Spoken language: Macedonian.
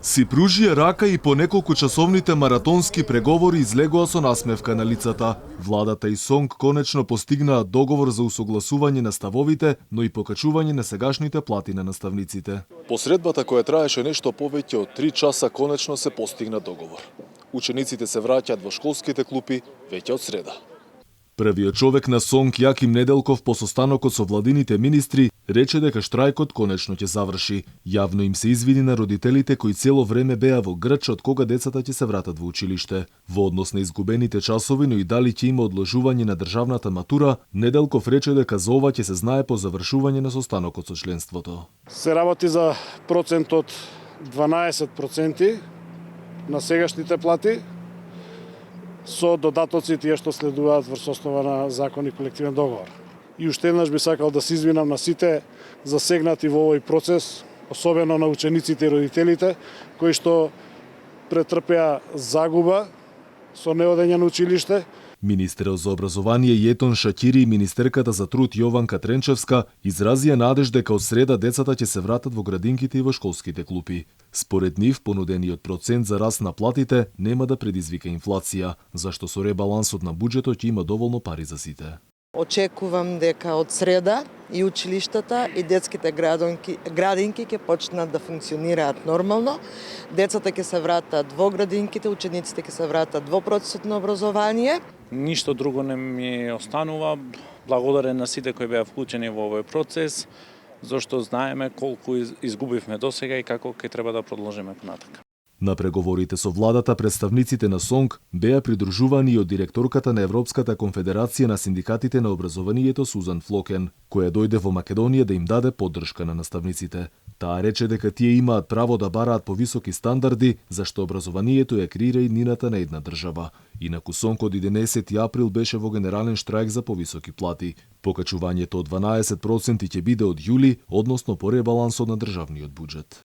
Си пружија рака и по неколку часовните маратонски преговори излегоа со насмевка на лицата. Владата и СОНК конечно постигнаа договор за усогласување на ставовите, но и покачување на сегашните плати на наставниците. По средбата која траеше нешто повеќе од 3 часа конечно се постигна договор. Учениците се враќаат во школските клупи веќе од среда. Првиот човек на СОНК Јаким Неделков по состанокот со владините министри рече дека штрајкот конечно ќе заврши. Јавно им се извини на родителите кои цело време беа во грч од кога децата ќе се вратат во училиште. Во однос на изгубените часови, но и дали ќе има одложување на државната матура, Неделков рече дека за ова ќе се знае по завршување на состанокот со членството. Се работи за процент од 12% на сегашните плати, со додатоци тие што следуваат врз основа на закон и колективен договор. И уште еднаш би сакал да се извинам на сите засегнати во овој процес, особено на учениците и родителите, кои што претрпеа загуба со неодење на училиште. Министерот за образование Јетон Шакири и министерката за труд Јованка Тренчевска изразија надеж дека од среда децата ќе се вратат во градинките и во школските клупи. Според нив, понудениот процент за раст на платите нема да предизвика инфлација, зашто со ребалансот на буџетот ќе има доволно пари за сите. Очекувам дека од среда и училиштата и детските градинки ќе почнат да функционираат нормално. Децата ќе се вратат во градинките, учениците ќе се вратат во процесот на образование. Ништо друго не ми останува. Благодарен на сите кои беа вклучени во овој процес, зашто знаеме колку изгубивме досега и како ќе треба да продолжиме понатака. На преговорите со владата представниците на СОНК беа придружувани од директорката на Европската конфедерација на синдикатите на образованието Сузан Флокен, која дојде во Македонија да им даде поддршка на наставниците. Таа рече дека тие имаат право да бараат повисоки стандарди, зашто образованието ја креира иднината на една држава. Инаку СОНК од 11 април беше во генерален штрајк за повисоки плати. Покачувањето од 12% ќе биде од јули, односно по ребалансот на државниот буџет.